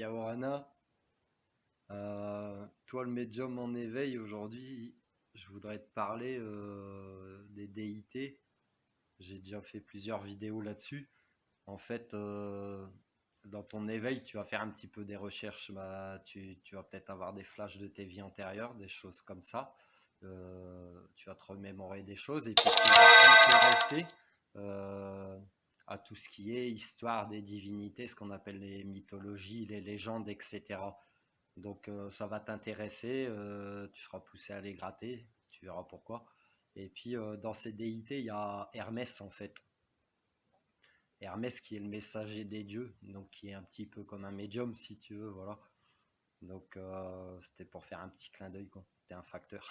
Yawana. Toi, le médium en éveil, aujourd'hui, je voudrais te parler des déités. J'ai déjà fait plusieurs vidéos là-dessus. En fait, dans ton éveil, tu vas faire un petit peu des recherches. Bah, tu vas peut-être avoir des flashs de tes vies antérieures, des choses comme ça. Tu vas te remémorer des choses et puis tu vas t'intéresser euh, à tout ce qui est histoire des divinités, ce qu'on appelle les mythologies, les légendes, etc. Donc ça va t'intéresser, tu seras poussé à les gratter, tu verras pourquoi. Et puis dans ces déités, il y a Hermès en fait. Hermès qui est le messager des dieux, donc qui est un petit peu comme un médium si tu veux, voilà. Donc c'était pour faire un petit clin d'œil quoi. T'es un facteur.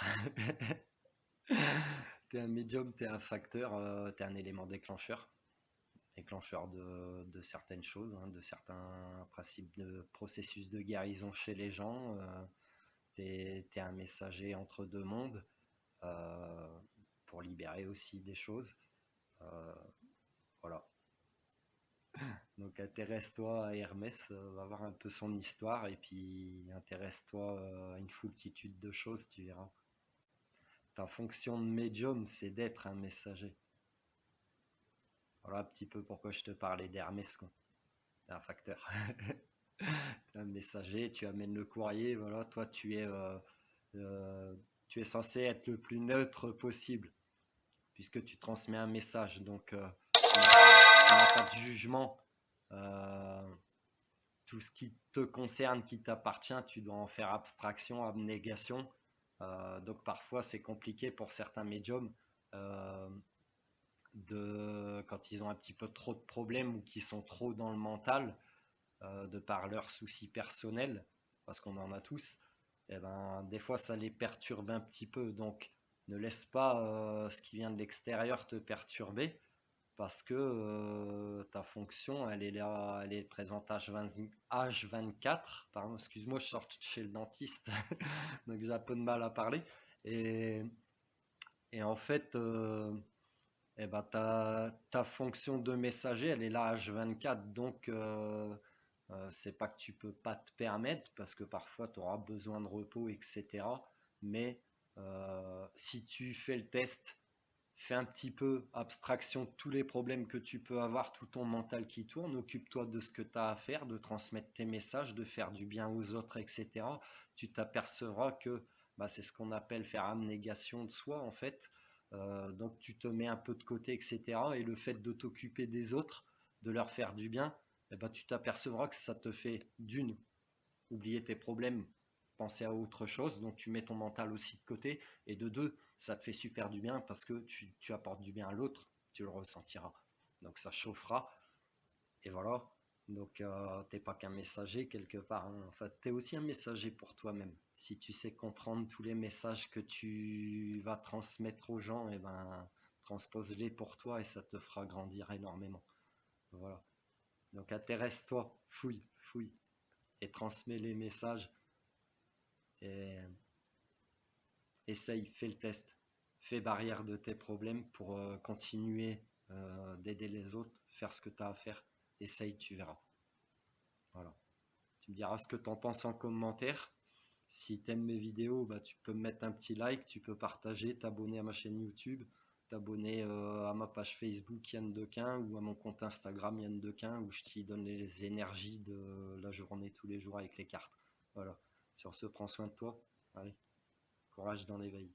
T'es un médium, t'es un facteur, t'es un élément déclencheur. Déclencheur de certaines choses, hein, de certains principes de processus de guérison chez les gens. T'es un messager entre deux mondes euh, pour libérer aussi des choses. Euh, voilà. Donc intéresse-toi à Hermès, va voir un peu son histoire et puis intéresse-toi à une foultitude de choses, tu verras. Ta fonction de médium, c'est d'être un messager. Voilà un petit peu pourquoi je te parlais d'Hermès, quoi. T'es un facteur. T'es un messager, tu amènes le courrier, voilà, toi euh, tu es censé être le plus neutre possible. Puisque tu transmets un message. Donc, tu n'as pas de jugement. Euh, tout ce qui te concerne, qui t'appartient, tu dois en faire abstraction, abnégation. Donc, parfois, c'est compliqué pour certains médiums euh, quand ils ont un petit peu trop de problèmes ou qui sont trop dans le mental, de par leurs soucis personnels, parce qu'on en a tous. Et ben, des fois, ça les perturbe un petit peu. Donc, ne laisse pas ce qui vient de l'extérieur te perturber parce que ta fonction, elle est là, elle est présente H24. Pardon, excuse-moi, je sors de chez le dentiste, donc j'ai un peu de mal à parler. Et, et en fait, eh ben, ta fonction de messager, elle est là H24. Donc, c'est pas que tu peux pas te permettre, parce que parfois tu auras besoin de repos, etc. Mais si tu fais le test, fais un petit peu abstraction de tous les problèmes que tu peux avoir, tout ton mental qui tourne, occupe-toi de ce que tu as à faire, de transmettre tes messages, de faire du bien aux autres, etc. Tu t'apercevras que bah, c'est ce qu'on appelle faire abnégation de soi, en fait. Donc tu te mets un peu de côté, etc. Et le fait de t'occuper des autres, de leur faire du bien, eh ben, tu t'apercevras que ça te fait d'une, oublier tes problèmes, penser à autre chose, donc tu mets ton mental aussi de côté, et de deux, ça te fait super du bien parce que tu apportes du bien à l'autre, tu le ressentiras. Donc ça chauffera, et voilà. Donc t'es pas qu'un messager quelque part, hein. En fait, t'es aussi un messager pour toi-même. Si tu sais comprendre tous les messages que tu vas transmettre aux gens, et ben transpose-les pour toi et ça te fera grandir énormément. Voilà. Donc intéresse-toi, fouille, fouille et transmets les messages et essaye, fais le test, fais barrière de tes problèmes pour continuer d'aider les autres, faire ce que tu as à faire. Essaye, tu verras. Voilà. Tu me diras ce que tu en penses en commentaire. Si tu aimes mes vidéos, bah, tu peux me mettre un petit like, tu peux partager, t'abonner à ma chaîne YouTube, t'abonner à ma page Facebook Yann Dequin ou à mon compte Instagram Yann Dequin où je t'y donne les énergies de la journée tous les jours avec les cartes. Voilà. Sur ce, prends soin de toi. Allez, courage dans l'éveil.